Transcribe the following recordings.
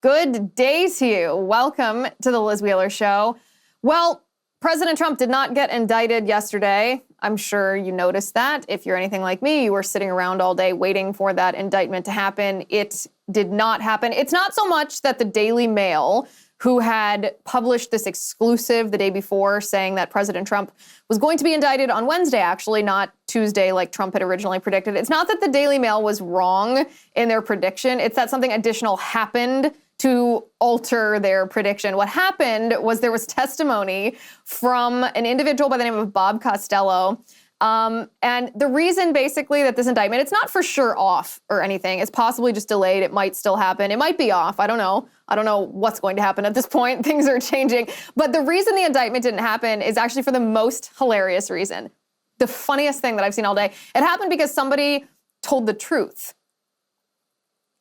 Good day to you. Welcome to the Liz Wheeler Show. Well, President Trump did not get indicted yesterday. I'm sure you noticed that. If you're anything like me, you were sitting around all day waiting for that indictment to happen. It did not happen. It's not so much that the Daily Mail, who had published this exclusive the day before saying that President Trump was going to be indicted on Wednesday, actually, not Tuesday like Trump had originally predicted. It's not that the Daily Mail was wrong in their prediction. It's that something additional happened to alter their prediction. What happened was there was testimony from an individual by the name of Bob Costello. And the reason basically that this indictment, it's not for sure off or anything. It's possibly just delayed. It might still happen. It might be off. I don't know. I don't know what's going to happen at this point. Things are changing. But the reason the indictment didn't happen is actually for the most hilarious reason. The funniest thing that I've seen all day. It happened because somebody told the truth.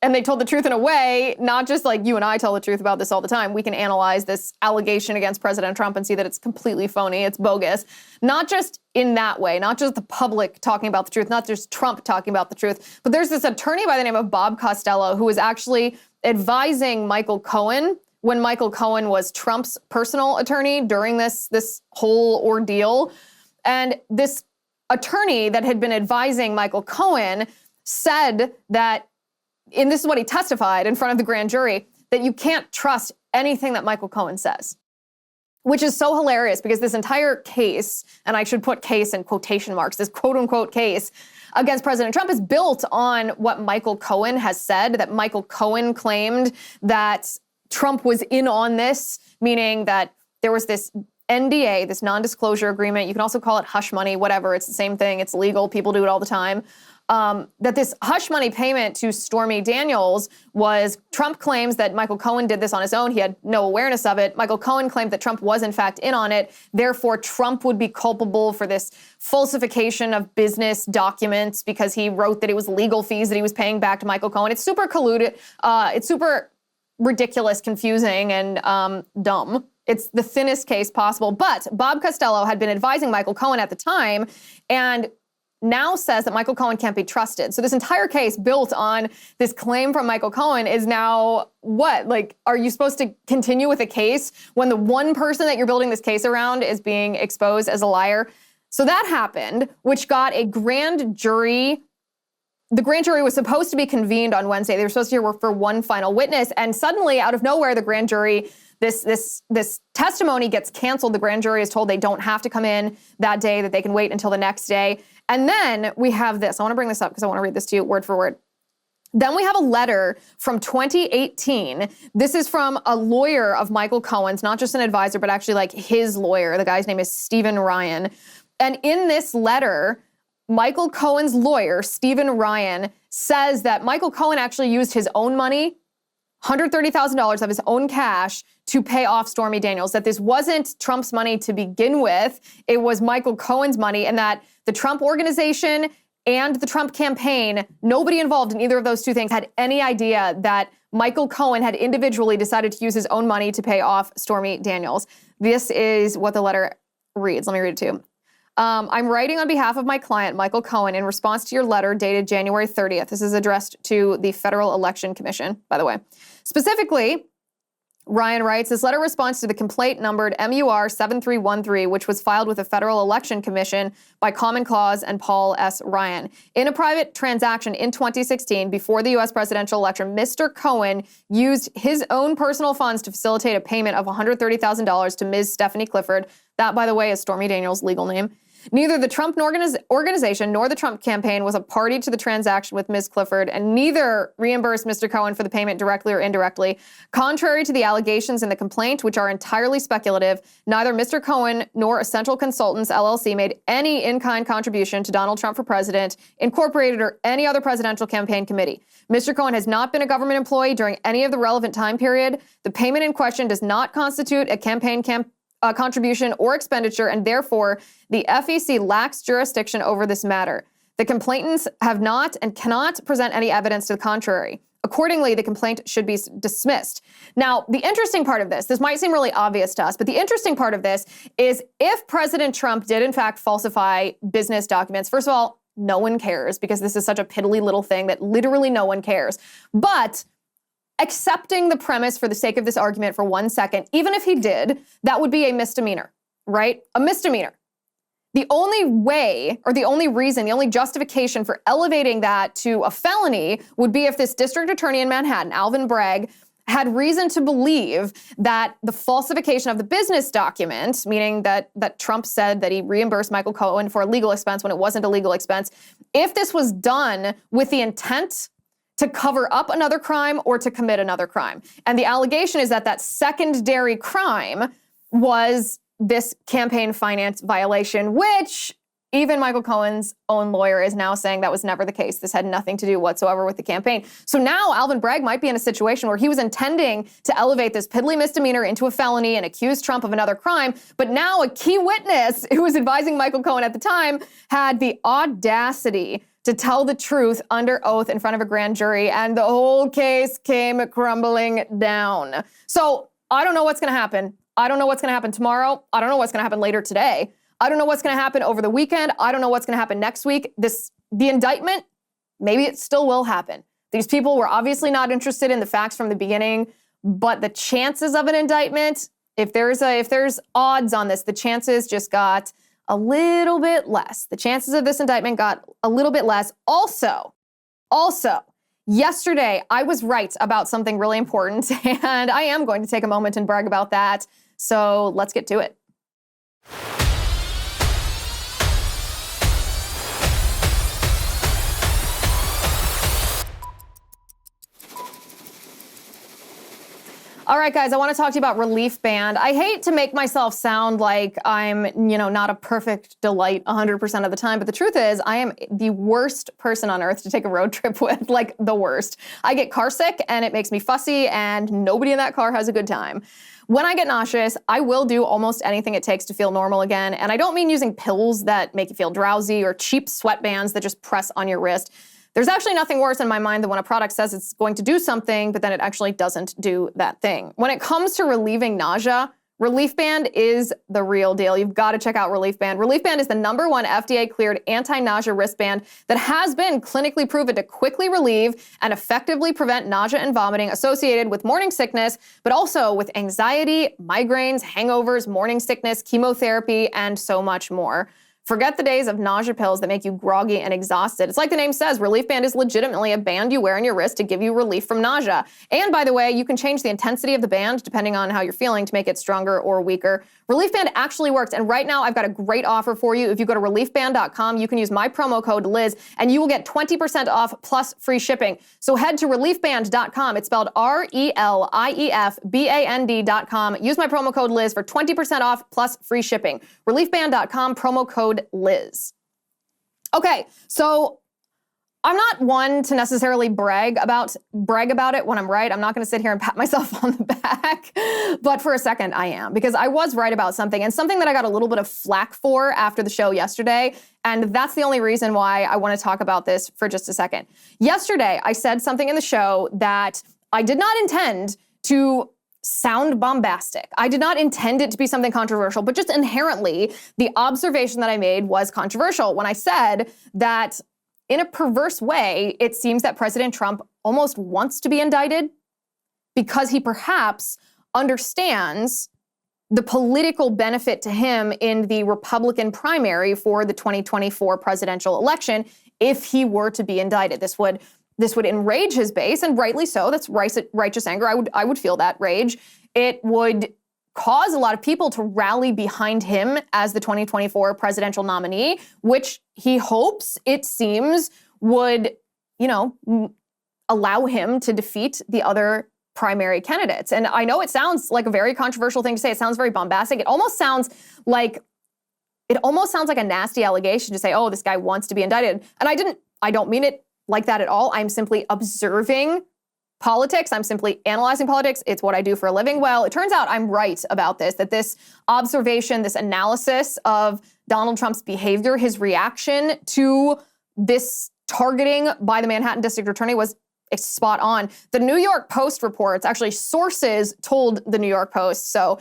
And they told the truth in a way, not just like you and I tell the truth about this all the time. We can analyze this allegation against President Trump and see that it's completely phony, it's bogus. Not just in that way, not just the public talking about the truth, not just Trump talking about the truth, but there's this attorney by the name of Bob Costello who was actually advising Michael Cohen when Michael Cohen was Trump's personal attorney during this whole ordeal. And this attorney that had been advising Michael Cohen said that, and this is what he testified in front of the grand jury, that you can't trust anything that Michael Cohen says, which is so hilarious because this entire case, and I should put case in quotation marks, this quote unquote case against President Trump is built on what Michael Cohen has said, that Michael Cohen claimed that Trump was in on this, meaning that there was this NDA, this non-disclosure agreement. You can also call it hush money, whatever. It's the same thing. It's legal. People do it all the time. That this hush money payment to Stormy Daniels was, Trump claims that Michael Cohen did this on his own. He had no awareness of it. Michael Cohen claimed that Trump was in fact in on it. Therefore, Trump would be culpable for this falsification of business documents because he wrote that it was legal fees that he was paying back to Michael Cohen. It's super colluded. It's super ridiculous, confusing, and dumb. It's the thinnest case possible. But Bob Costello had been advising Michael Cohen at the time and now says that Michael Cohen can't be trusted. So this entire case built on this claim from Michael Cohen is now what? Like, are you supposed to continue with a case when the one person that you're building this case around is being exposed as a liar? So that happened, which got a grand jury. The grand jury was supposed to be convened on Wednesday. They were supposed to hear for one final witness. And suddenly, out of nowhere, the grand jury, this testimony gets canceled. The grand jury is told they don't have to come in that day, that they can wait until the next day. And then we have this. I want to bring this up because I want to read this to you word for word. Then we have a letter from 2018. This is from a lawyer of Michael Cohen's, not just an advisor, but actually like his lawyer. The guy's name is Stephen Ryan. And in this letter, Michael Cohen's lawyer, Stephen Ryan, says that Michael Cohen actually used his own money, $130,000 of his own cash, to pay off Stormy Daniels, that this wasn't Trump's money to begin with. It was Michael Cohen's money, and that the Trump organization and the Trump campaign, nobody involved in either of those two things had any idea that Michael Cohen had individually decided to use his own money to pay off Stormy Daniels. This is what the letter reads. Let me read it to you. I'm writing on behalf of my client, Michael Cohen, in response to your letter dated January 30th. This is addressed to the Federal Election Commission, by the way. Specifically, Ryan writes, this letter responds to the complaint numbered MUR 7313, which was filed with the Federal Election Commission by Common Cause and Paul S. Ryan. In a private transaction in 2016, before the U.S. presidential election, Mr. Cohen used his own personal funds to facilitate a payment of $130,000 to Ms. Stephanie Clifford. That, by the way, is Stormy Daniels' legal name. Neither the Trump organization nor the Trump campaign was a party to the transaction with Ms. Clifford, and neither reimbursed Mr. Cohen for the payment directly or indirectly. Contrary to the allegations in the complaint, which are entirely speculative, neither Mr. Cohen nor Essential Consultants, LLC, made any in-kind contribution to Donald Trump for President, Incorporated, or any other presidential campaign committee. Mr. Cohen has not been a government employee during any of the relevant time period. The payment in question does not constitute a campaign contribution or expenditure, and therefore the FEC lacks jurisdiction over this matter. The complainants have not and cannot present any evidence to the contrary. Accordingly, the complaint should be dismissed. Now, the interesting part of this might seem really obvious to us, but the interesting part of this is if President Trump did in fact falsify business documents, first of all, no one cares because this is such a piddly little thing that literally no one cares. But accepting the premise for the sake of this argument for 1 second, even if he did, that would be a misdemeanor, right? A misdemeanor. The only way, or the only reason, the only justification for elevating that to a felony would be if this district attorney in Manhattan, Alvin Bragg, had reason to believe that the falsification of the business document, meaning that Trump said that he reimbursed Michael Cohen for a legal expense when it wasn't a legal expense, if this was done with the intent to cover up another crime or to commit another crime. And the allegation is that that secondary crime was this campaign finance violation, which even Michael Cohen's own lawyer is now saying that was never the case. This had nothing to do whatsoever with the campaign. So now Alvin Bragg might be in a situation where he was intending to elevate this piddly misdemeanor into a felony and accuse Trump of another crime. But now a key witness who was advising Michael Cohen at the time had the audacity to tell the truth under oath in front of a grand jury, and the whole case came crumbling down. So I don't know what's going to happen. I don't know what's going to happen tomorrow. I don't know what's going to happen later today. I don't know what's going to happen over the weekend. I don't know what's going to happen next week. The indictment, maybe it still will happen. These people were obviously not interested in the facts from the beginning, but the chances of an indictment, if there's odds on this, the chances just got a little bit less. The chances of this indictment got a little bit less. Also, yesterday I was right about something really important, and I am going to take a moment and brag about that. So let's get to it. All right, guys, I want to talk to you about Relief Band. I hate to make myself sound like I'm, not a perfect delight 100% of the time, but the truth is I am the worst person on earth to take a road trip with, like the worst. I get car sick and it makes me fussy and nobody in that car has a good time. When I get nauseous, I will do almost anything it takes to feel normal again. And I don't mean using pills that make you feel drowsy or cheap sweatbands that just press on your wrist. There's actually nothing worse in my mind than when a product says it's going to do something, but then it actually doesn't do that thing. When it comes to relieving nausea, Relief Band is the real deal. You've got to check out Relief Band. Relief Band is the #1 FDA-cleared anti-nausea wristband that has been clinically proven to quickly relieve and effectively prevent nausea and vomiting associated with morning sickness, but also with anxiety, migraines, hangovers, morning sickness, chemotherapy, and so much more. Forget the days of nausea pills that make you groggy and exhausted. It's like the name says, Relief Band is legitimately a band you wear on your wrist to give you relief from nausea. And by the way, you can change the intensity of the band depending on how you're feeling to make it stronger or weaker. Relief Band actually works, and right now I've got a great offer for you. If you go to reliefband.com, you can use my promo code Liz, and you will get 20% off plus free shipping. So head to reliefband.com. It's spelled RELIEFBAND.com. Use my promo code Liz for 20% off plus free shipping. Reliefband.com, promo code Liz. Okay, so I'm not one to necessarily brag about it when I'm right. I'm not going to sit here and pat myself on the back, but for a second I am, because I was right about something, and something that I got a little bit of flack for after the show yesterday, and that's the only reason why I want to talk about this for just a second. Yesterday, I said something in the show that I did not intend to sound bombastic. I did not intend it to be something controversial, but just inherently, the observation that I made was controversial when I said that in a perverse way, it seems that President Trump almost wants to be indicted because he perhaps understands the political benefit to him in the Republican primary for the 2024 presidential election if he were to be indicted. This would enrage his base, and rightly so. That's righteous anger. I would feel that rage. It would cause a lot of people to rally behind him as the 2024 presidential nominee, which he hopes, it seems, would, allow him to defeat the other primary candidates. And I know it sounds like a very controversial thing to say. It sounds very bombastic. It almost sounds like a nasty allegation to say, oh, this guy wants to be indicted. And I don't mean it like that at all. I'm simply observing politics. I'm simply analyzing politics. It's what I do for a living. Well, it turns out I'm right about this, that this observation, this analysis of Donald Trump's behavior, his reaction to this targeting by the Manhattan District Attorney was spot on. The New York Post reports, actually sources told the New York Post. So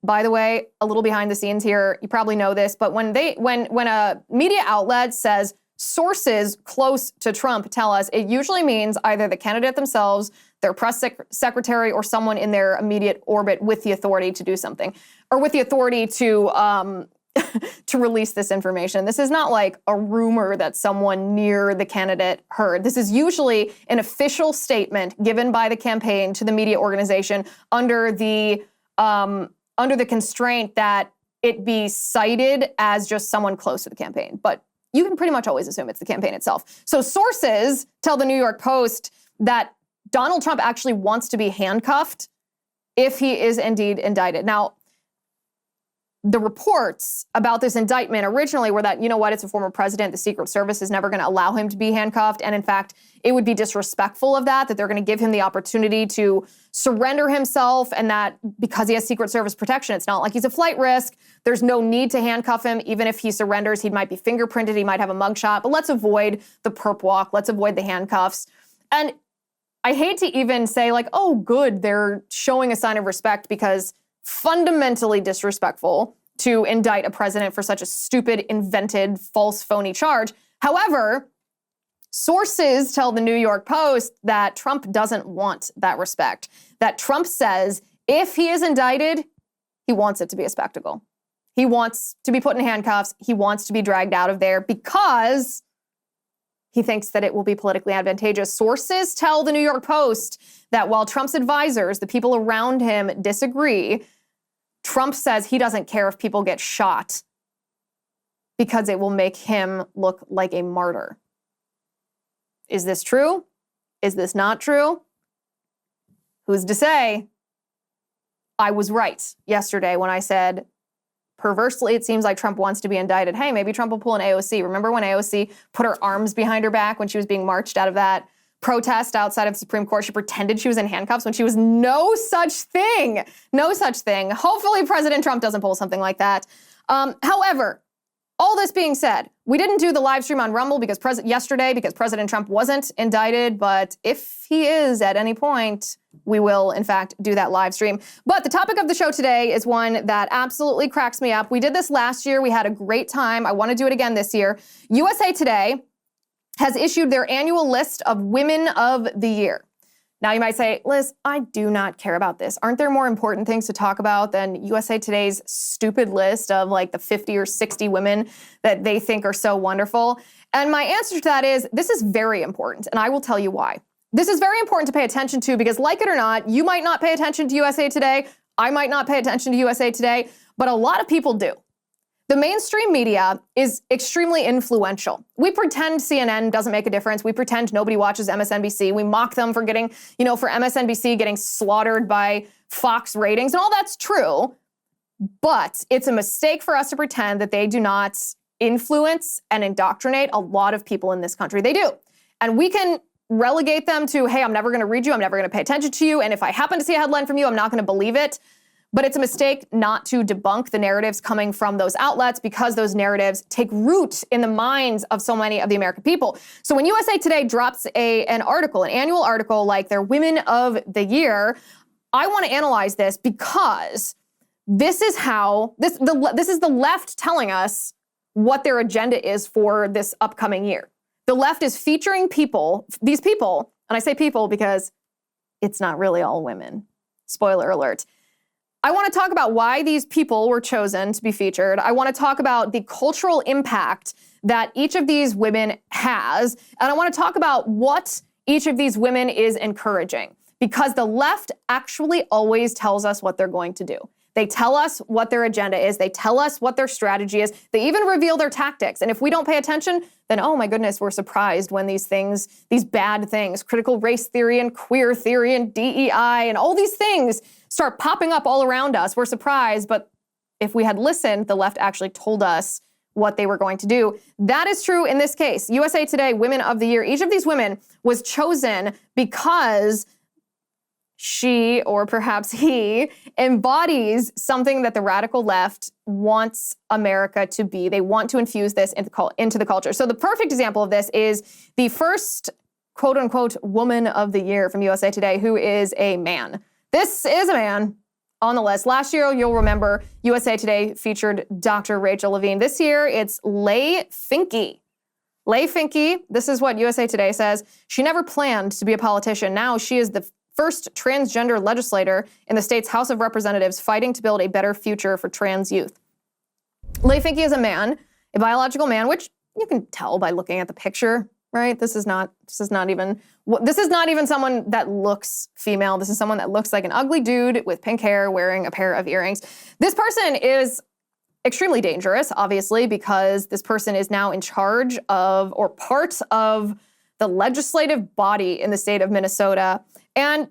by the way, a little behind the scenes here, you probably know this, but when a media outlet says sources close to Trump tell us, it usually means either the candidate themselves, their press secretary, or someone in their immediate orbit with the authority to do something, or with the authority to to release this information. This is not like a rumor that someone near the candidate heard. This is usually an official statement given by the campaign to the media organization under the constraint that it be cited as just someone close to the campaign. But you can pretty much always assume it's the campaign itself. So sources tell the New York Post that Donald Trump actually wants to be handcuffed if he is indeed indicted. Now, the reports about this indictment originally were that, you know what, it's a former president. The Secret Service is never going to allow him to be handcuffed. And in fact, it would be disrespectful of that they're going to give him the opportunity to surrender himself, and that because he has Secret Service protection, it's not like he's a flight risk. There's no need to handcuff him. Even if he surrenders, he might be fingerprinted. He might have a mugshot. But let's avoid the perp walk. Let's avoid the handcuffs. And I hate to even say like, oh, good, they're showing a sign of respect, because fundamentally disrespectful to indict a president for such a stupid, invented, false, phony charge. However, sources tell the New York Post that Trump doesn't want that respect. That Trump says if he is indicted, he wants it to be a spectacle. He wants to be put in handcuffs. He wants to be dragged out of there because he thinks that it will be politically advantageous. Sources tell the New York Post that while Trump's advisors, the people around him, disagree, Trump says he doesn't care if people get shot because it will make him look like a martyr. Is this true? Is this not true? Who's to say? I was right yesterday when I said, perversely, it seems like Trump wants to be indicted. Hey, maybe Trump will pull an AOC. Remember when AOC put her arms behind her back when she was being marched out of that protest outside of the Supreme Court? She pretended she was in handcuffs when she was no such thing. No such thing. Hopefully President Trump doesn't pull something like that. However, all this being said, we didn't do the live stream on Rumble yesterday because President Trump wasn't indicted, but if he is at any point, we will, in fact, do that live stream. But the topic of the show today is one that absolutely cracks me up. We did this last year. We had a great time. I want to do it again this year. USA Today has issued their annual list of Women of the Year. Now you might say, Liz, I do not care about this. Aren't there more important things to talk about than USA Today's stupid list of like the 50 or 60 women that they think are so wonderful? And my answer to that is, this is very important, and I will tell you why. This is very important to pay attention to because, like it or not, you might not pay attention to USA Today. I might not pay attention to USA Today, but a lot of people do. The mainstream media is extremely influential. We pretend CNN doesn't make a difference. We pretend nobody watches MSNBC. We mock them for getting, for MSNBC getting slaughtered by Fox ratings, and all that's true. But it's a mistake for us to pretend that they do not influence and indoctrinate a lot of people in this country. They do. And we can relegate them to, hey, I'm never going to read you. I'm never going to pay attention to you. And if I happen to see a headline from you, I'm not going to believe it. But it's a mistake not to debunk the narratives coming from those outlets because those narratives take root in the minds of so many of the American people. So when USA Today drops an annual article like their Women of the Year, I want to analyze this because this is the left telling us what their agenda is for this upcoming year. The left is featuring these people, and I say people because it's not really all women. Spoiler alert. I want to talk about why these people were chosen to be featured. I want to talk about the cultural impact that each of these women has. And I want to talk about what each of these women is encouraging. Because the left actually always tells us what they're going to do. They tell us what their agenda is. They tell us what their strategy is. They even reveal their tactics. And if we don't pay attention, then, oh my goodness, we're surprised when these bad things, critical race theory and queer theory and DEI and all these things start popping up all around us. We're surprised. But if we had listened, the left actually told us what they were going to do. That is true in this case. USA Today, Women of the Year. Each of these women was chosen because she, or perhaps he, embodies something that the radical left wants America to be. They want to infuse this into the culture. So the perfect example of this is the first, quote unquote, Woman of the Year from USA Today, who is a man. This is a man on the list. Last year, you'll remember, USA Today featured Dr. Rachel Levine. This year, it's Lei Finke. Lei Finke, this is what USA Today says. She never planned to be a politician. Now she is the first transgender legislator in the state's House of Representatives fighting to build a better future for trans youth. Lei Finke is a man, a biological man, which you can tell by looking at the picture, right? This is not even someone that looks female. This is someone that looks like an ugly dude with pink hair wearing a pair of earrings. This person is extremely dangerous, obviously, because this person is now in charge of or part of the legislative body in the state of Minnesota. And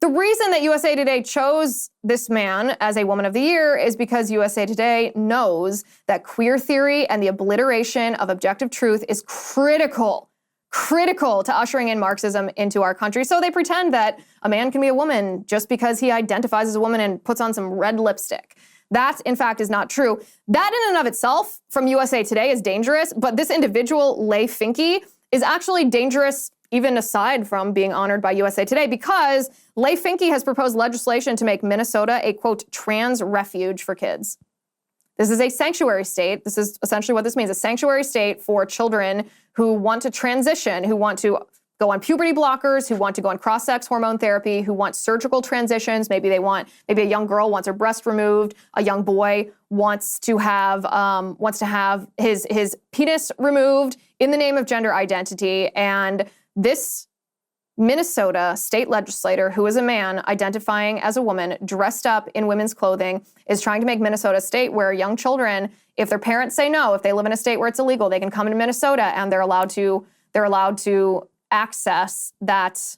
the reason that USA Today chose this man as a Woman of the Year is because USA Today knows that queer theory and the obliteration of objective truth is critical to ushering in Marxism into our country. So they pretend that a man can be a woman just because he identifies as a woman and puts on some red lipstick. That, in fact, is not true. That in and of itself from USA Today is dangerous, but this individual, Lei Finke, is actually dangerous even aside from being honored by USA Today, because Lei Finke has proposed legislation to make Minnesota a, quote, trans refuge for kids. This is a sanctuary state. This is essentially what this means, a sanctuary state for children who want to transition, who want to go on puberty blockers, who want to go on cross-sex hormone therapy, who want surgical transitions. Maybe a young girl wants her breast removed. A young boy wants to have his penis removed in the name of gender identity. And this Minnesota state legislator, who is a man identifying as a woman, dressed up in women's clothing, is trying to make Minnesota a state where young children, if their parents say no, if they live in a state where it's illegal, they can come into Minnesota and they're allowed to access that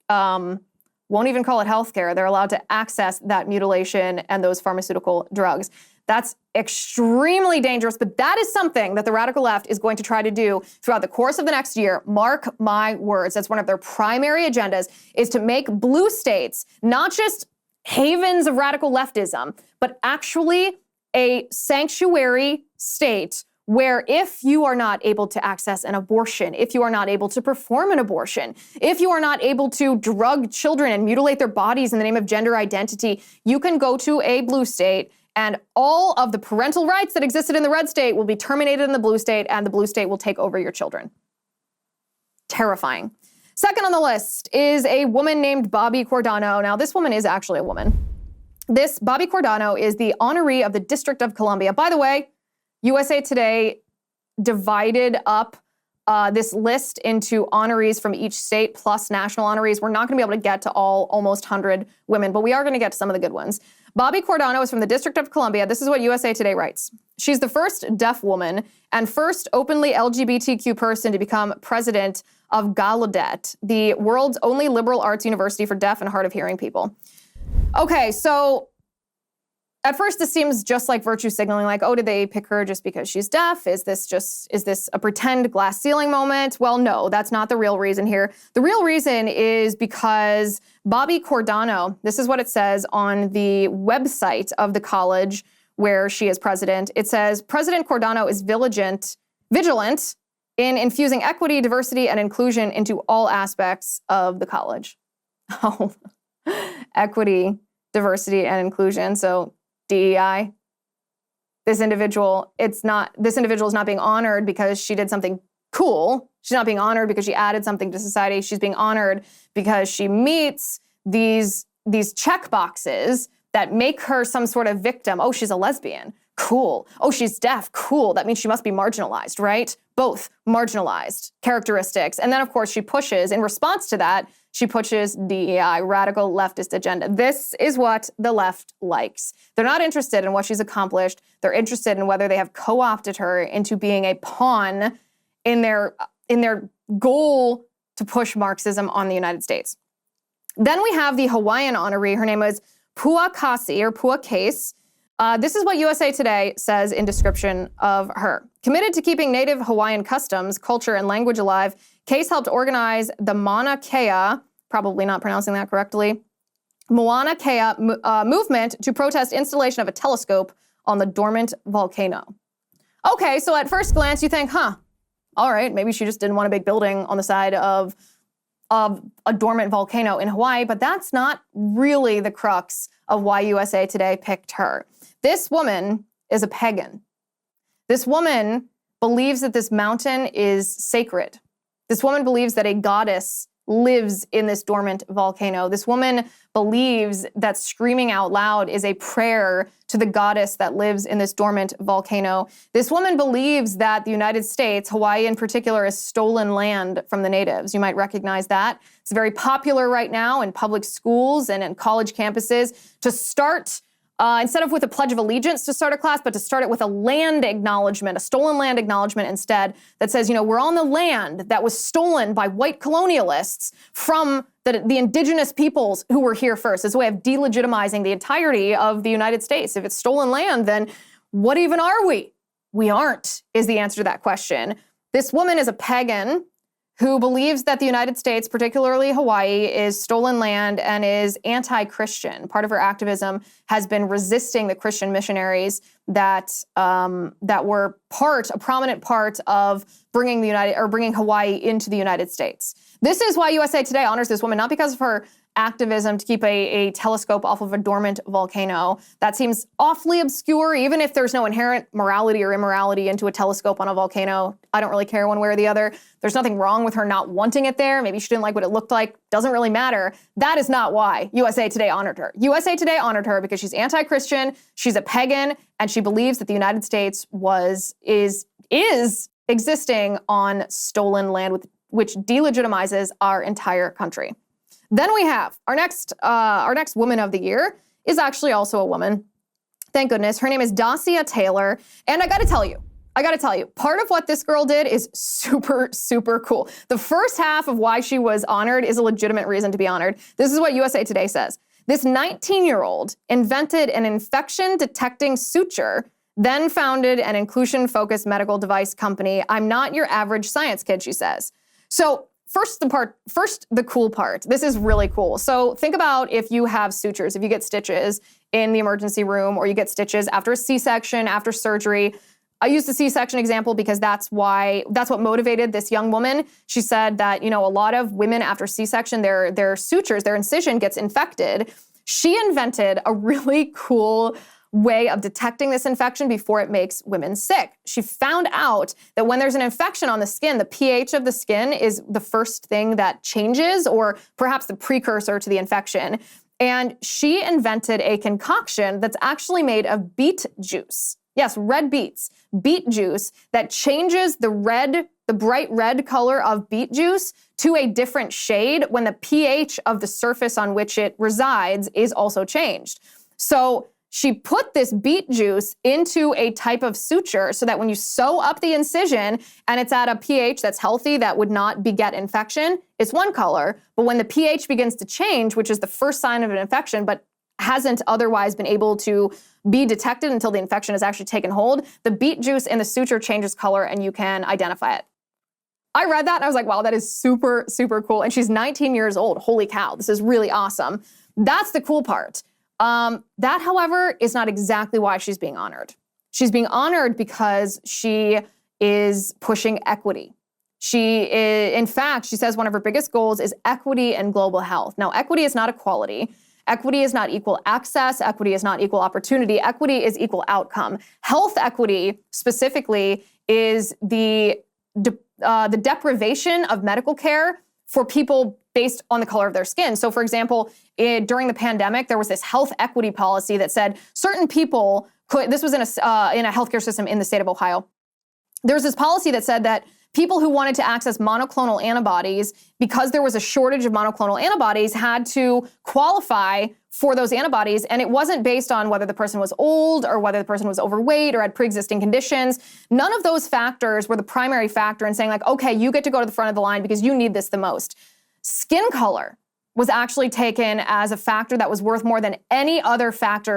won't even call it healthcare. They're allowed to access that mutilation and those pharmaceutical drugs. That's extremely dangerous, but that is something that the radical left is going to try to do throughout the course of the next year. Mark my words. That's one of their primary agendas, is to make blue states not just havens of radical leftism, but actually a sanctuary state where if you are not able to access an abortion, if you are not able to perform an abortion, if you are not able to drug children and mutilate their bodies in the name of gender identity, you can go to a blue state and all of the parental rights that existed in the red state will be terminated in the blue state, and the blue state will take over your children. Terrifying. Second on the list is a woman named Bobby Cordano. Now, this woman is actually a woman. This Bobby Cordano is the honoree of the District of Columbia. By the way, USA Today divided up this list into honorees from each state plus national honorees. We're not going to be able to get to all almost 100 women, but we are going to get to some of the good ones. Bobby Cordano is from the District of Columbia. This is what USA Today writes. She's the first deaf woman and first openly LGBTQ person to become president of Gallaudet, the world's only liberal arts university for deaf and hard of hearing people. Okay, so at first, this seems just like virtue signaling, like, oh, did they pick her just because she's deaf? Is this a pretend glass ceiling moment? Well, no, that's not the real reason here. The real reason is because Bobby Cordano, this is what it says on the website of the college where she is president. It says, President Cordano is vigilant in infusing equity, diversity, and inclusion into all aspects of the college. Oh, equity, diversity, and inclusion. So DEI. This individual is not being honored because she did something cool. She's not being honored because she added something to society. She's being honored because she meets these check boxes that make her some sort of victim. Oh, she's a lesbian. Cool. Oh, she's deaf. Cool. That means she must be marginalized, right? Both marginalized characteristics. And then, of course, in response to that, she pushes DEI, radical leftist agenda. This is what the left likes. They're not interested in what she's accomplished. They're interested in whether they have co-opted her into being a pawn in their goal to push Marxism on the United States. Then we have the Hawaiian honoree. Her name is Pua Kasi, or Pua Case. This is what USA Today says in description of her. Committed to keeping native Hawaiian customs, culture, and language alive, Case helped organize the Mauna Kea, probably not pronouncing that correctly, Mauna Kea movement to protest installation of a telescope on the dormant volcano. Okay, so at first glance you think, all right, maybe she just didn't want a big building on the side of a dormant volcano in Hawaii, but that's not really the crux of why USA Today picked her. This woman is a pagan. This woman believes that this mountain is sacred. This woman believes that a goddess lives in this dormant volcano. This woman believes that screaming out loud is a prayer to the goddess that lives in this dormant volcano. This woman believes that the United States, Hawaii in particular, is stolen land from the natives. You might recognize that. It's very popular right now in public schools and in college campuses to start instead of with a Pledge of Allegiance to start a class, but to start it with a land acknowledgement, a stolen land acknowledgement instead that says, we're on the land that was stolen by white colonialists from the indigenous peoples who were here first. It's a way of delegitimizing the entirety of the United States. If it's stolen land, then what even are we? We aren't, is the answer to that question. This woman is a pagan who believes that the United States, particularly Hawaii, is stolen land and is anti-Christian. Part of her activism has been resisting the Christian missionaries that were a prominent part of bringing Hawaii into the United States. This is why USA Today honors this woman, not because of her activism to keep a telescope off of a dormant volcano. That seems awfully obscure, even if there's no inherent morality or immorality into a telescope on a volcano. I don't really care one way or the other. There's nothing wrong with her not wanting it there. Maybe she didn't like what it looked like. Doesn't really matter. That is not why USA Today honored her. USA Today honored her because she's anti-Christian, she's a pagan, and she believes that the United States is existing on stolen land, which delegitimizes our entire country. Then we have our next woman of the year is actually also a woman. Thank goodness. Her name is Dacia Taylor. And I got to tell you, part of what this girl did is super, super cool. The first half of why she was honored is a legitimate reason to be honored. This is what USA Today says. This 19-year-old invented an infection detecting suture, then founded an inclusion-focused medical device company. I'm not your average science kid, she says. So First, the cool part. This is really cool. So think about if you have sutures, if you get stitches in the emergency room, or you get stitches after a C-section, after surgery. I use the C-section example because that's what motivated this young woman. She said that, a lot of women after C-section, their sutures, their incision gets infected. She invented a really cool way of detecting this infection before it makes women sick. She found out that when there's an infection on the skin, the pH of the skin is the first thing that changes, or perhaps the precursor to the infection. And she invented a concoction that's actually made of beet juice. Yes, red beets, beet juice that changes the bright red color of beet juice to a different shade when the pH of the surface on which it resides is also changed. So she put this beet juice into a type of suture so that when you sew up the incision and it's at a pH that's healthy, that would not beget infection, it's one color. But when the pH begins to change, which is the first sign of an infection, but hasn't otherwise been able to be detected until the infection has actually taken hold, the beet juice in the suture changes color and you can identify it. I read that and I was like, wow, that is super, super cool. And she's 19 years old. Holy cow, this is really awesome. That's the cool part. That, however, is not exactly why she's being honored. She's being honored because she is pushing equity. In fact, she says one of her biggest goals is equity and global health. Now, equity is not equality. Equity is not equal access. Equity is not equal opportunity. Equity is equal outcome. Health equity, specifically, is the deprivation of medical care for people based on the color of their skin. So, for example, during the pandemic, there was this health equity policy that said certain people could, this was in a healthcare system in the state of Ohio. There was this policy that said that people who wanted to access monoclonal antibodies, because there was a shortage of monoclonal antibodies, had to qualify for those antibodies. And it wasn't based on whether the person was old or whether the person was overweight or had pre-existing conditions. None of those factors were the primary factor in saying, like, okay, you get to go to the front of the line because you need this the most. Skin color was actually taken as a factor that was worth more than any other factor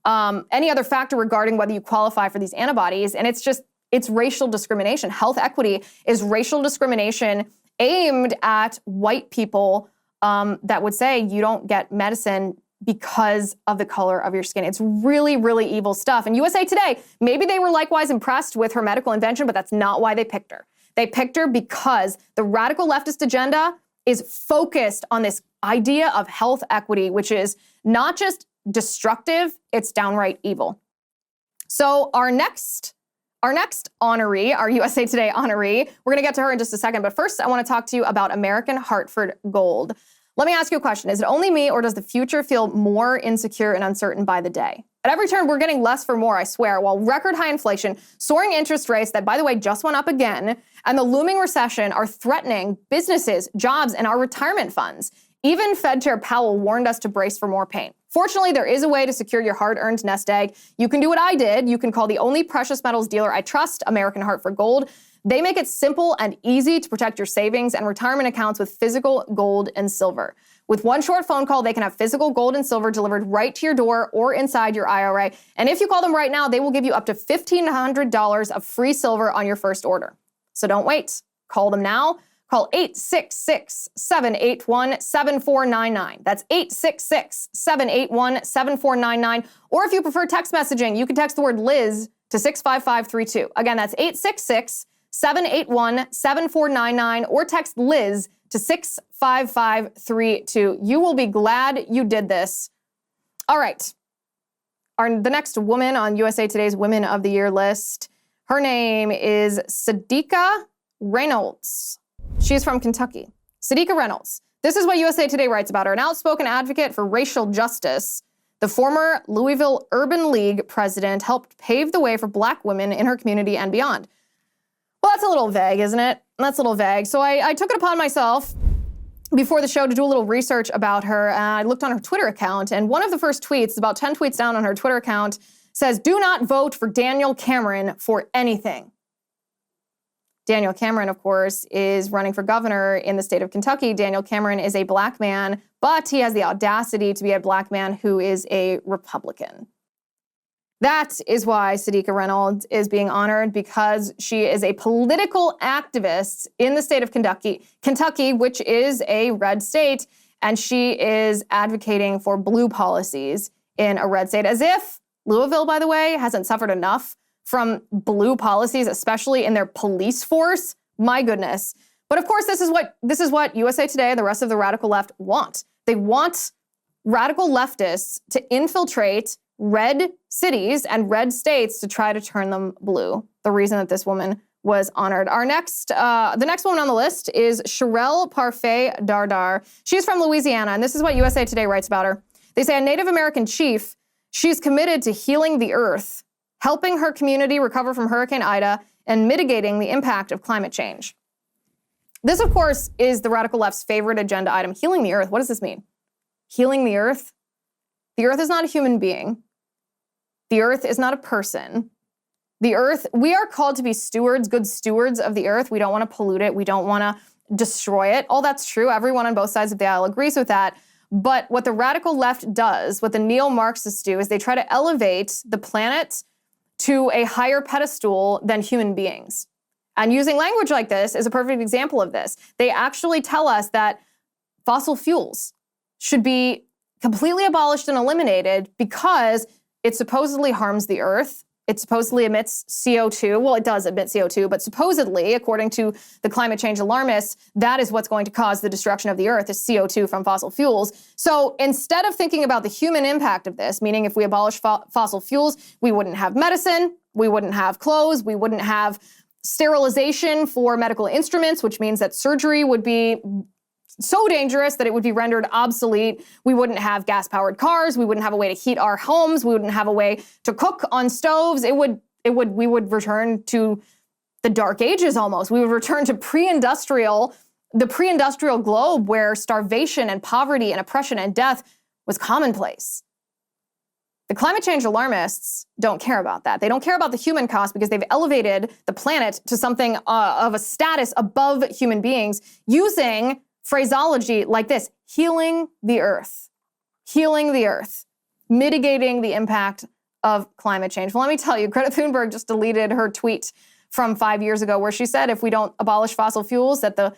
regarding whether you qualify for these antibodies. And it's racial discrimination. Health equity is racial discrimination aimed at white people that would say you don't get medicine because of the color of your skin. It's really, really evil stuff. And USA Today, maybe they were likewise impressed with her medical invention, but that's not why they picked her. They picked her because the radical leftist agenda is focused on this idea of health equity, which is not just destructive, it's downright evil. So our next Our next honoree, our USA Today honoree, we're going to get to her in just a second. But first, I want to talk to you about American Hartford Gold. Let me ask you a question. Is it only me, or does the future feel more insecure and uncertain by the day? At every turn, we're getting less for more, I swear. While record high inflation, soaring interest rates that, by the way, just went up again, and the looming recession are threatening businesses, jobs, and our retirement funds. Even Fed Chair Powell warned us to brace for more pain. Fortunately, there is a way to secure your hard-earned nest egg. You can do what I did. You can call the only precious metals dealer I trust, American Hartford Gold. They make it simple and easy to protect your savings and retirement accounts with physical gold and silver. With one short phone call, they can have physical gold and silver delivered right to your door or inside your IRA. And if you call them right now, they will give you up to $1,500 of free silver on your first order. So don't wait. Call them now. Call 866-781-7499. That's 866-781-7499. Or if you prefer text messaging, you can text the word Liz to 65532. Again, that's 866-781-7499 or text Liz to 65532. You will be glad you did this. All right. The next woman on USA Today's Women of the Year list, her name is Sadiqa Reynolds. She's from Kentucky. Sadiqa Reynolds. This is what USA Today writes about her. An outspoken advocate for racial justice, the former Louisville Urban League president helped pave the way for Black women in her community and beyond. Well, that's a little vague, isn't it? That's a little vague. So I took it upon myself before the show to do a little research about her. I looked on her Twitter account, and one of the first tweets, about 10 tweets down on her Twitter account, says, "Do not vote for Daniel Cameron for anything." Daniel Cameron, of course, is running for governor in the state of Kentucky. Daniel Cameron is a Black man, but he has the audacity to be a Black man who is a Republican. That is why Sadiqa Reynolds is being honored, because she is a political activist in the state of Kentucky, which is a red state, and she is advocating for blue policies in a red state, as if Louisville, by the way, hasn't suffered enough from blue policies, especially in their police force. My goodness. But of course, this is what USA Today and the rest of the radical left want. They want radical leftists to infiltrate red cities and red states to try to turn them blue. The reason that this woman was honored. The next woman on the list is Sherelle Parfait Dardar. She's from Louisiana, and this is what USA Today writes about her. They say, a Native American chief, she's committed to healing the earth, helping her community recover from Hurricane Ida, and mitigating the impact of climate change. This, of course, is the radical left's favorite agenda item, healing the earth. What does this mean? Healing the earth? The earth is not a human being. The earth is not a person. The earth, we are called to be stewards, good stewards of the earth. We don't want to pollute it. We don't want to destroy it. All that's true. Everyone on both sides of the aisle agrees with that. But what the radical left does, what the neo-Marxists do, is they try to elevate the planet to a higher pedestal than human beings. And using language like this is a perfect example of this. They actually tell us that fossil fuels should be completely abolished and eliminated because it supposedly harms the earth. It supposedly emits CO2. Well, it does emit CO2, but supposedly, according to the climate change alarmists, that is what's going to cause the destruction of the earth, is CO2 from fossil fuels. So instead of thinking about the human impact of this, meaning if we abolish fossil fuels, we wouldn't have medicine, we wouldn't have clothes, we wouldn't have sterilization for medical instruments, which means that surgery would be so dangerous that it would be rendered obsolete. We wouldn't have gas-powered cars. We wouldn't have a way to heat our homes. We wouldn't have a way to cook on stoves. We would return to the dark ages almost. We would return to the pre-industrial globe where starvation and poverty and oppression and death was commonplace. The climate change alarmists don't care about that. They don't care about the human cost because they've elevated the planet to something of a status above human beings using phraseology like this: healing the earth, mitigating the impact of climate change. Well, let me tell you, Greta Thunberg just deleted her tweet from 5 years ago where she said if we don't abolish fossil fuels, that the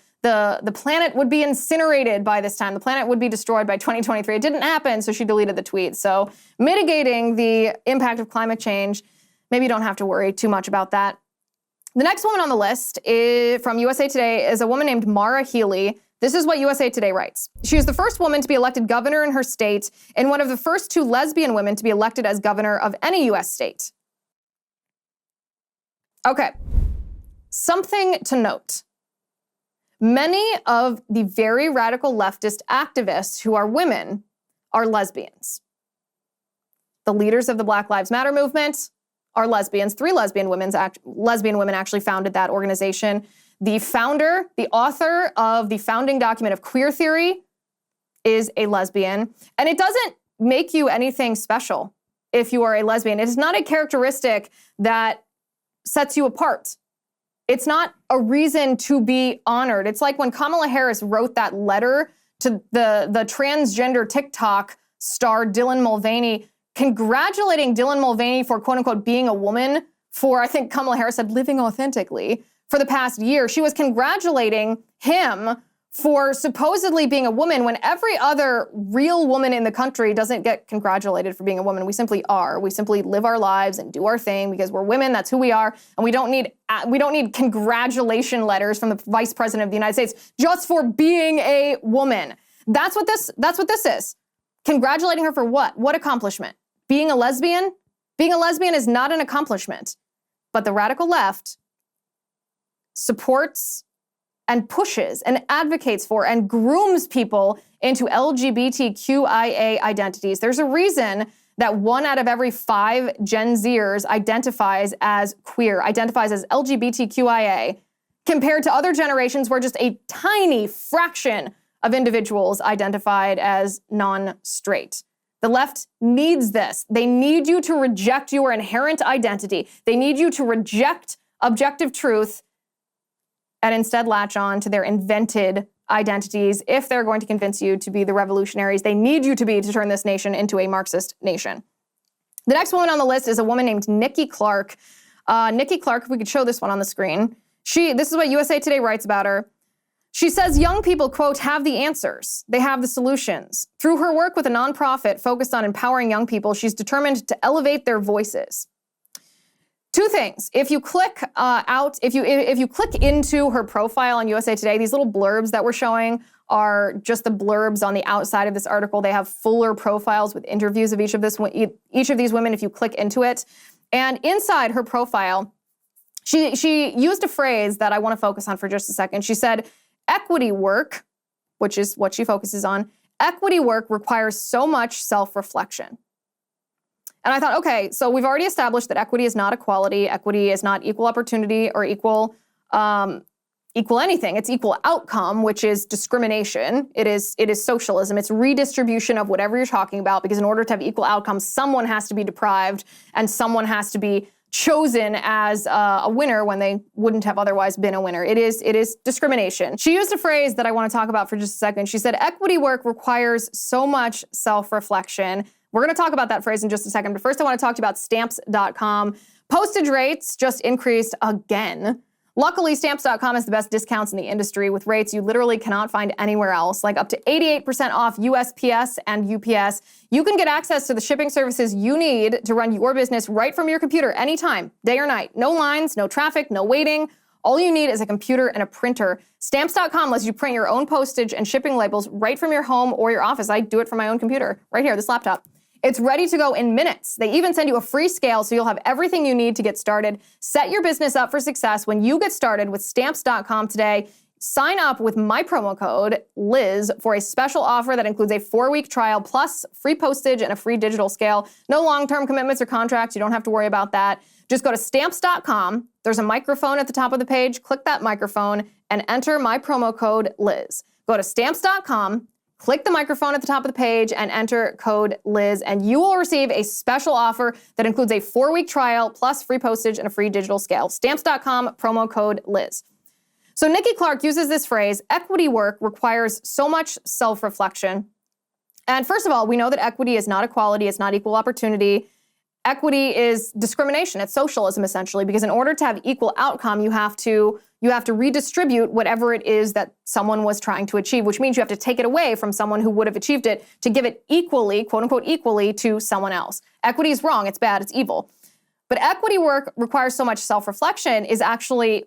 planet would be incinerated by this time. The planet would be destroyed by 2023. It didn't happen, so she deleted the tweet. So mitigating the impact of climate change, maybe you don't have to worry too much about that. The next woman on the list from USA Today is a woman named Maura Healey. This is what USA Today writes. She is the first woman to be elected governor in her state and one of the first 2 lesbian women to be elected as governor of any U.S. state. Okay, something to note. Many of the very radical leftist activists who are women are lesbians. The leaders of the Black Lives Matter movement are lesbians. 3 lesbian women actually founded that organization. The founder, the author of the founding document of queer theory is a lesbian. And it doesn't make you anything special if you are a lesbian. It is not a characteristic that sets you apart. It's not a reason to be honored. It's like when Kamala Harris wrote that letter to the transgender TikTok star Dylan Mulvaney, congratulating Dylan Mulvaney for quote unquote being a woman for, I think Kamala Harris said, living authentically for the past year. She was congratulating him for supposedly being a woman when every other real woman in the country doesn't get congratulated for being a woman. We simply are. We simply live our lives and do our thing because we're women. That's who we are. And we don't need congratulation letters from the Vice President of the United States just for being a woman. That's what this is. Congratulating her for what? What accomplishment? Being a lesbian? Being a lesbian is not an accomplishment. But the radical left supports and pushes and advocates for and grooms people into LGBTQIA identities. There's a reason that 1 out of every 5 Gen Zers identifies as queer, identifies as LGBTQIA, compared to other generations where just a tiny fraction of individuals identified as non-straight. The left needs this. They need you to reject your inherent identity. They need you to reject objective truth and instead latch on to their invented identities if they're going to convince you to be the revolutionaries they need you to be to turn this nation into a Marxist nation. The next woman on the list is a woman named Nikki Clark. Nikki Clark, if we could show this one on the screen. This is what USA Today writes about her. She says young people, quote, have the answers. They have the solutions. Through her work with a nonprofit focused on empowering young people, she's determined to elevate their voices. 2 things. If you click if you click into her profile on USA Today, these little blurbs that we're showing are just the blurbs on the outside of this article. They have fuller profiles with interviews of each of these women if you click into it. And inside her profile, she used a phrase that I want to focus on for just a second. She said, equity work, which is what she focuses on, equity work requires so much self-reflection. And I thought, okay, so we've already established that equity is not equality. Equity is not equal opportunity or equal anything. It's equal outcome, which is discrimination. It is socialism. It's redistribution of whatever you're talking about, because in order to have equal outcomes, someone has to be deprived and someone has to be chosen as a winner when they wouldn't have otherwise been a winner. It is discrimination. She used a phrase that I want to talk about for just a second. She said, equity work requires so much self-reflection. We're going to talk about that phrase in just a second, but first I want to talk to you about stamps.com. Postage rates just increased again. Luckily, stamps.com has the best discounts in the industry with rates you literally cannot find anywhere else, like up to 88% off USPS and UPS. You can get access to the shipping services you need to run your business right from your computer anytime, day or night. No lines, no traffic, no waiting. All you need is a computer and a printer. Stamps.com lets you print your own postage and shipping labels right from your home or your office. I do it from my own computer, right here, this laptop. It's ready to go in minutes. They even send you a free scale so you'll have everything you need to get started. Set your business up for success when you get started with Stamps.com today. Sign up with my promo code Liz for a special offer that includes a 4-week trial plus free postage and a free digital scale. No long-term commitments or contracts. You don't have to worry about that. Just go to Stamps.com. There's a microphone at the top of the page. Click that microphone and enter my promo code Liz. Go to Stamps.com. Click the microphone at the top of the page and enter code Liz, and you will receive a special offer that includes a 4-week trial plus free postage and a free digital scale. Stamps.com, promo code Liz. So Nikki Clark uses this phrase, equity work requires so much self-reflection. And first of all, we know that equity is not equality, it's not equal opportunity. Equity is discrimination, it's socialism essentially, because in order to have equal outcome, you have to redistribute whatever it is that someone was trying to achieve, which means you have to take it away from someone who would have achieved it to give it equally, quote unquote, equally to someone else. Equity is wrong, it's bad, it's evil. But equity work requires so much self-reflection is actually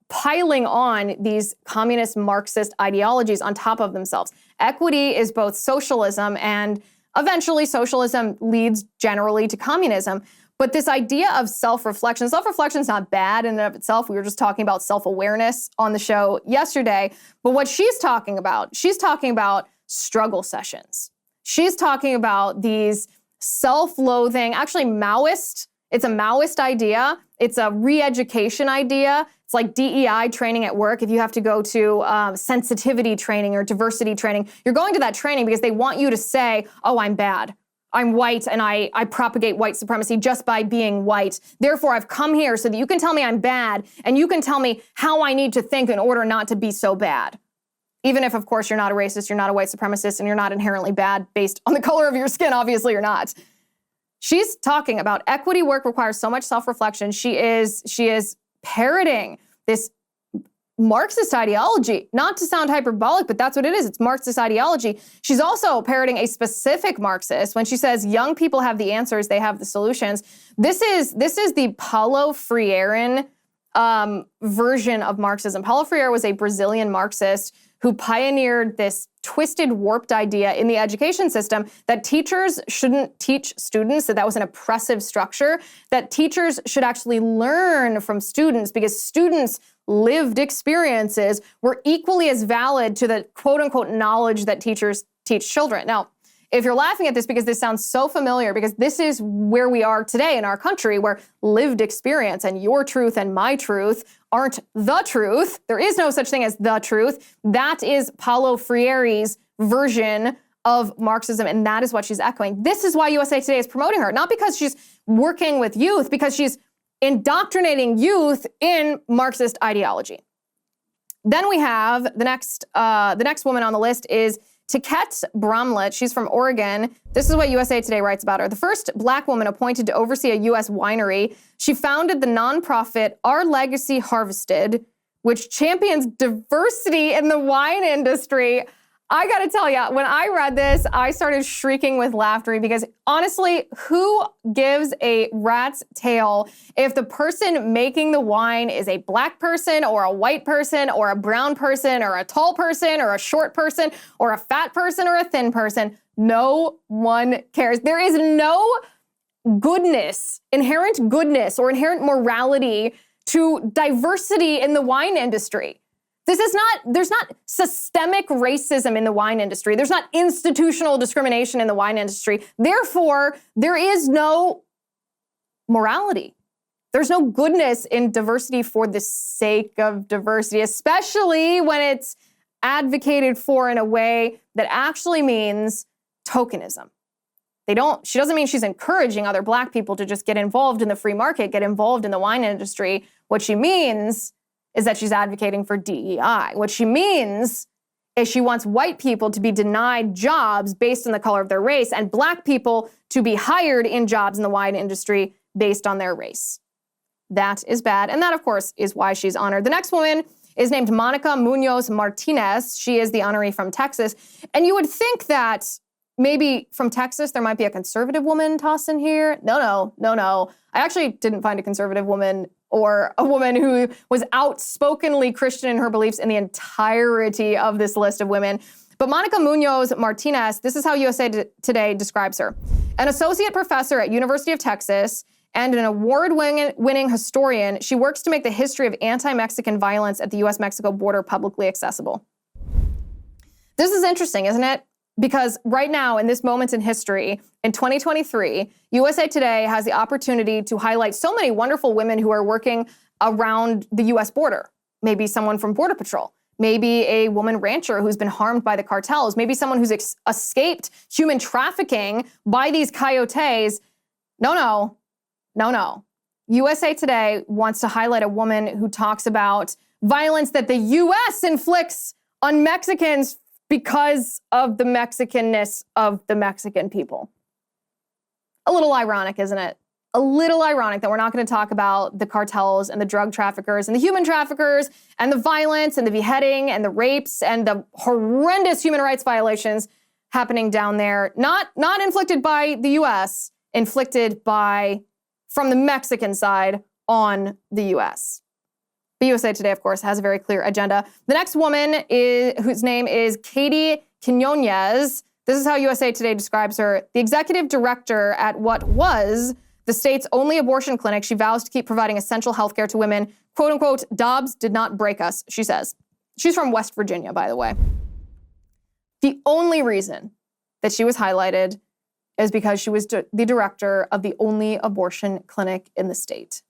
piling on these communist Marxist ideologies on top of themselves. Equity is both socialism and eventually socialism leads generally to communism. But this idea of self-reflection is not bad in and of itself. We were just talking about self-awareness on the show yesterday. But what she's talking about struggle sessions. She's talking about these self-loathing, actually Maoist. It's a Maoist idea. It's a re-education idea. It's like DEI training at work. If you have to go to sensitivity training or diversity training, you're going to that training because they want you to say, oh, I'm bad. I'm white and I propagate white supremacy just by being white. Therefore, I've come here so that you can tell me I'm bad and you can tell me how I need to think in order not to be so bad. Even if, of course, you're not a racist, you're not a white supremacist, and you're not inherently bad based on the color of your skin, obviously you're not. She's talking about equity work requires so much self-reflection. She is parroting this Marxist ideology, not to sound hyperbolic, but that's what it is. It's Marxist ideology. She's also parroting a specific Marxist when she says young people have the answers, they have the solutions. This is the Paulo Freire version of Marxism. Paulo Freire was a Brazilian Marxist who pioneered this twisted, warped idea in the education system that teachers shouldn't teach students, that was an oppressive structure, that teachers should actually learn from students because students' lived experiences were equally as valid to the quote-unquote knowledge that teachers teach children. Now, if you're laughing at this because this sounds so familiar, because this is where we are today in our country, where lived experience and your truth and my truth aren't the truth. There is no such thing as the truth. That is Paulo Freire's version of Marxism, and that is what she's echoing. This is why USA Today is promoting her, not because she's working with youth, because she's indoctrinating youth in Marxist ideology. Then we have the next woman on the list is Tiket Bromlett. She's from Oregon. This is what USA Today writes about her. The first Black woman appointed to oversee a U.S. winery. She founded the nonprofit Our Legacy Harvested, which champions diversity in the wine industry. I gotta tell you, when I read this, I started shrieking with laughter because honestly, who gives a rat's tail if the person making the wine is a Black person or a white person or a brown person or a tall person or a short person or a fat person or a thin person? No one cares. There is no inherent goodness or inherent morality to diversity in the wine industry. There's not systemic racism in the wine industry. There's not institutional discrimination in the wine industry. Therefore, there is no morality. There's no goodness in diversity for the sake of diversity, especially when it's advocated for in a way that actually means tokenism. She doesn't mean she's encouraging other Black people to just get involved in the free market, get involved in the wine industry. What she means is that she's advocating for DEI. What she means is she wants white people to be denied jobs based on the color of their race and Black people to be hired in jobs in the wine industry based on their race. That is bad. And that, of course, is why she's honored. The next woman is named Monica Munoz Martinez. She is the honoree from Texas. And you would think that maybe from Texas, there might be a conservative woman tossed in here. No. I actually didn't find a conservative woman or a woman who was outspokenly Christian in her beliefs in the entirety of this list of women. But Monica Munoz Martinez, this is how USA Today describes her. An associate professor at University of Texas and an award-winning historian, she works to make the history of anti-Mexican violence at the U.S.-Mexico border publicly accessible. This is interesting, isn't it? Because right now, in this moment in history, in 2023, USA Today has the opportunity to highlight so many wonderful women who are working around the U.S. border. Maybe someone from Border Patrol. Maybe a woman rancher who's been harmed by the cartels. Maybe someone who's escaped human trafficking by these coyotes. No. USA Today wants to highlight a woman who talks about violence that the U.S. inflicts on Mexicans because of the Mexicanness of the Mexican people. A little ironic, isn't it? A little ironic that we're not going to talk about the cartels and the drug traffickers and the human traffickers and the violence and the beheading and the rapes and the horrendous human rights violations happening down there. Not inflicted by the U.S., inflicted from the Mexican side on the U.S. The USA Today, of course, has a very clear agenda. The next woman whose name is Katie Quinones. This is how USA Today describes her. The executive director at what was the state's only abortion clinic, she vows to keep providing essential health care to women. Quote unquote, Dobbs did not break us, she says. She's from West Virginia, by the way. The only reason that she was highlighted is because she was the director of the only abortion clinic in the state.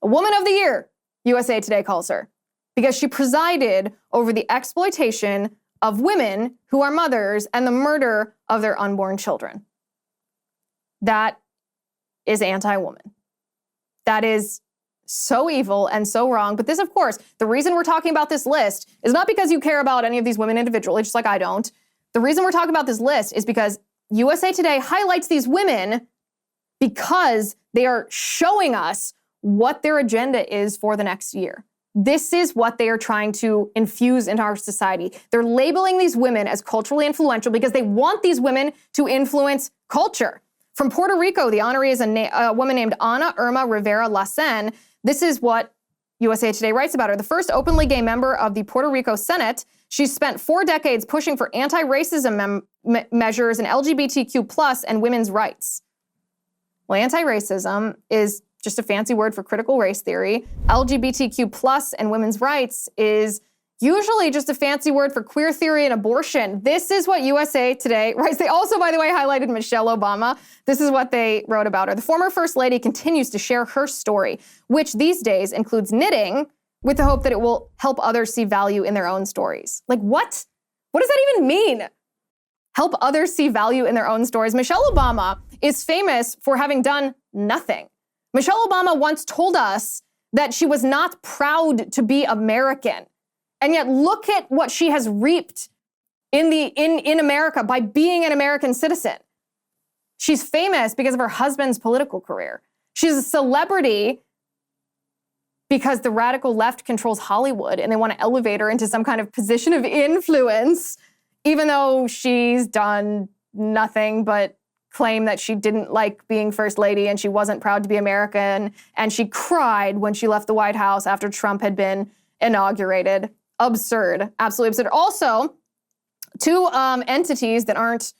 A woman of the year, USA Today calls her, because she presided over the exploitation of women who are mothers and the murder of their unborn children. That is anti-woman. That is so evil and so wrong. But this, of course, the reason we're talking about this list is not because you care about any of these women individually, just like I don't. The reason we're talking about this list is because USA Today highlights these women because they are showing us what their agenda is for the next year. This is what they are trying to infuse into our society. They're labeling these women as culturally influential because they want these women to influence culture. From Puerto Rico, the honoree is a woman named Irma Rivera Lassen. This is what USA Today writes about her. The first openly gay member of the Puerto Rico Senate, she's spent 4 decades pushing for anti-racism measures and LGBTQ+ and women's rights. Well, anti-racism is just a fancy word for critical race theory. LGBTQ+ and women's rights is usually just a fancy word for queer theory and abortion. This is what USA Today writes. They also, by the way, highlighted Michelle Obama. This is what they wrote about her. The former First Lady continues to share her story, which these days includes knitting, with the hope that it will help others see value in their own stories. Like, what? What does that even mean? Help others see value in their own stories. Michelle Obama is famous for having done nothing. Michelle Obama once told us that she was not proud to be American. And yet look at what she has reaped in America by being an American citizen. She's famous because of her husband's political career. She's a celebrity because the radical left controls Hollywood and they want to elevate her into some kind of position of influence, even though she's done nothing but claim that she didn't like being First Lady and she wasn't proud to be American, and she cried when she left the White House after Trump had been inaugurated. Absurd, absolutely absurd. Also, 2 entities that aren't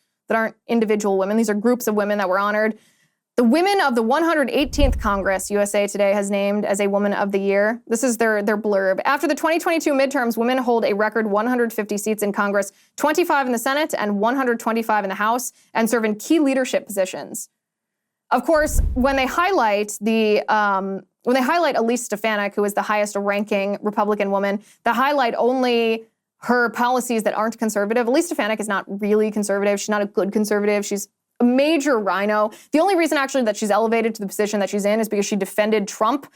individual women. These are groups of women that were honored. The women of the 118th Congress, USA Today has named as a Woman of the Year. This is their blurb. After the 2022 midterms, women hold a record 150 seats in Congress, 25 in the Senate and 125 in the House, and serve in key leadership positions. Of course, when they highlight Elise Stefanik, who is the highest ranking Republican woman, they highlight only her policies that aren't conservative. Elise Stefanik is not really conservative. She's not a good conservative. She's a major rhino. The only reason actually that she's elevated to the position that she's in is because she defended Trump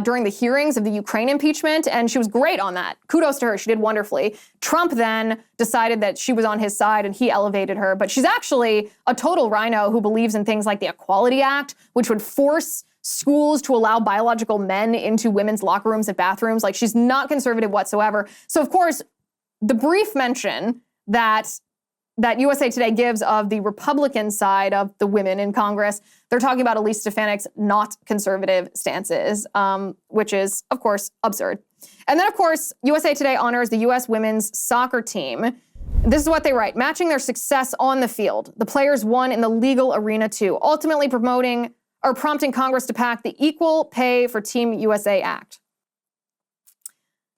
during the hearings of the Ukraine impeachment, and she was great on that. Kudos to her. She did wonderfully. Trump then decided that she was on his side, and he elevated her. But she's actually a total rhino who believes in things like the Equality Act, which would force schools to allow biological men into women's locker rooms and bathrooms. Like, she's not conservative whatsoever. So, of course, the brief mention that USA Today gives of the Republican side of the women in Congress, they're talking about Elise Stefanik's not conservative stances, which is, of course, absurd. And then, of course, USA Today honors the U.S. women's soccer team. This is what they write. Matching their success on the field, the players won in the legal arena too, ultimately prompting Congress to pass the Equal Pay for Team USA Act.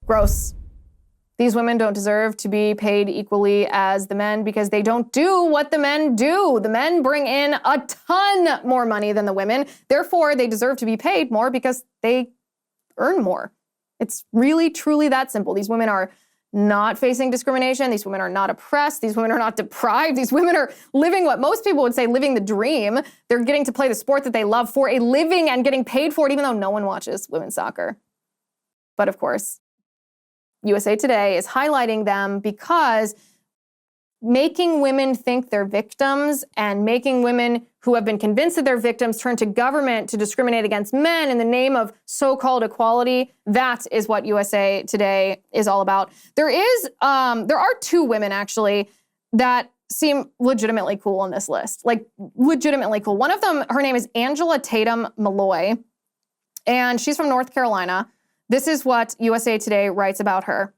Gross. These women don't deserve to be paid equally as the men because they don't do what the men do. The men bring in a ton more money than the women. Therefore, they deserve to be paid more because they earn more. It's really, truly that simple. These women are not facing discrimination. These women are not oppressed. These women are not deprived. These women are living what most people would say living the dream. They're getting to play the sport that they love for a living and getting paid for it, even though no one watches women's soccer. But of course, USA Today is highlighting them because making women think they're victims and making women who have been convinced that they're victims turn to government to discriminate against men in the name of so-called equality, that is what USA Today is all about. There are 2 women actually that seem legitimately cool on this list, like legitimately cool. One of them, her name is Angela Tatum Malloy, and she's from North Carolina. This is what USA Today writes about her.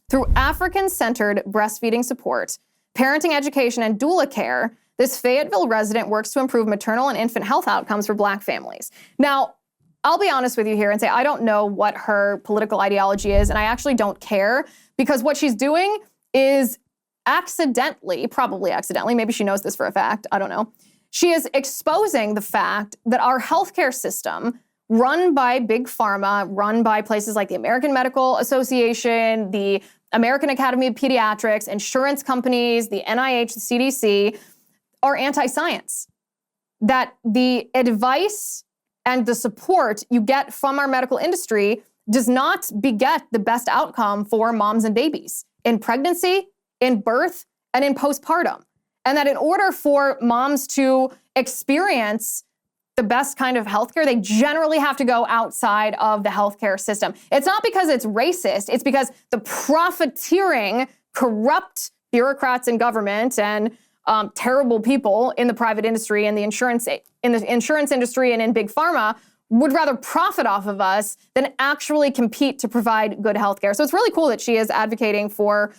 Through African-centered breastfeeding support, parenting education, and doula care, This Fayetteville resident works to improve maternal and infant health outcomes for Black families. Now, I'll be honest with you here and say I don't know what her political ideology is, and I actually don't care, because what she's doing is probably accidentally, maybe she knows this for a fact, I don't know. She is exposing the fact that our healthcare system, run by big pharma, run by places like the American Medical Association, the American Academy of Pediatrics, insurance companies, the NIH, the CDC, are anti-science. That the advice and the support you get from our medical industry does not beget the best outcome for moms and babies in pregnancy, in birth, and in postpartum. And that in order for moms to experience the best kind of healthcare, they generally have to go outside of the healthcare system. It's not because it's racist, it's because the profiteering, corrupt bureaucrats in government and terrible people in the private industry and the insurance industry and in big pharma would rather profit off of us than actually compete to provide good healthcare. So it's really cool that she is advocating for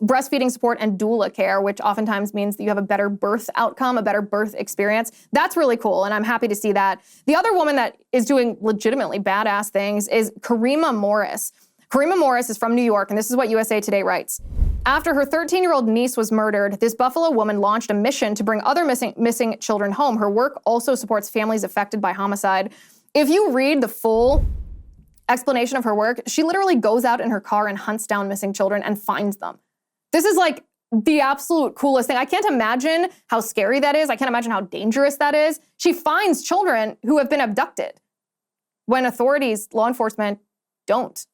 breastfeeding support and doula care, which oftentimes means that you have a better birth outcome, a better birth experience. That's really cool, and I'm happy to see that. The other woman that is doing legitimately badass things is Karima Morris. Karima Morris is from New York, and this is what USA Today writes. After her 13-year-old niece was murdered, this Buffalo woman launched a mission to bring other missing children home. Her work also supports families affected by homicide. If you read the full explanation of her work, she literally goes out in her car and hunts down missing children and finds them. This is like the absolute coolest thing. I can't imagine how scary that is. I can't imagine how dangerous that is. She finds children who have been abducted when authorities, law enforcement, don't.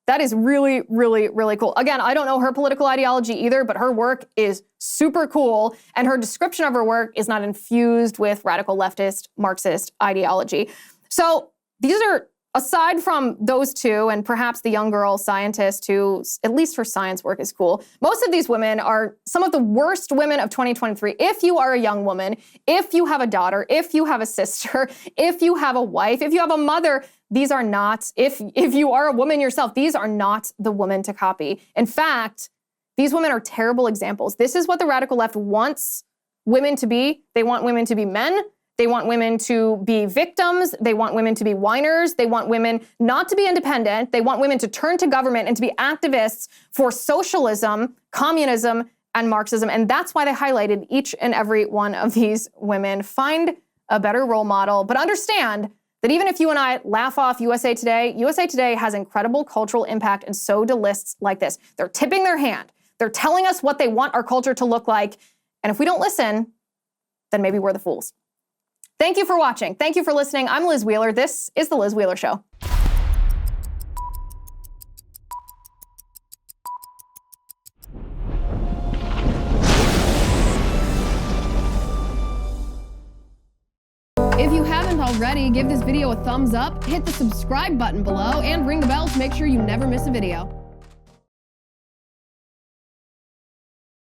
That is really, really, really cool. Again, I don't know her political ideology either, but her work is super cool, and her description of her work is not infused with radical leftist, Marxist ideology. So these are, aside from those two, and perhaps the young girl scientist who, at least her science work is cool, most of these women are some of the worst women of 2023. If you are a young woman, if you have a daughter, if you have a sister, if you have a wife, if you have a mother, these are not, if you are a woman yourself, these are not the women to copy. In fact, these women are terrible examples. This is what the radical left wants women to be. They want women to be men. They want women to be victims. They want women to be whiners. They want women not to be independent. They want women to turn to government and to be activists for socialism, communism, and Marxism. And that's why they highlighted each and every one of these women. Find a better role model, but understand that even if you and I laugh off USA Today has incredible cultural impact, and so do lists like this. They're tipping their hand. They're telling us what they want our culture to look like. And if we don't listen, then maybe we're the fools. Thank you for watching. Thank you for listening. I'm Liz Wheeler. This is The Liz Wheeler Show. If you haven't already, give this video a thumbs up, hit the subscribe button below, and ring the bell to make sure you never miss a video.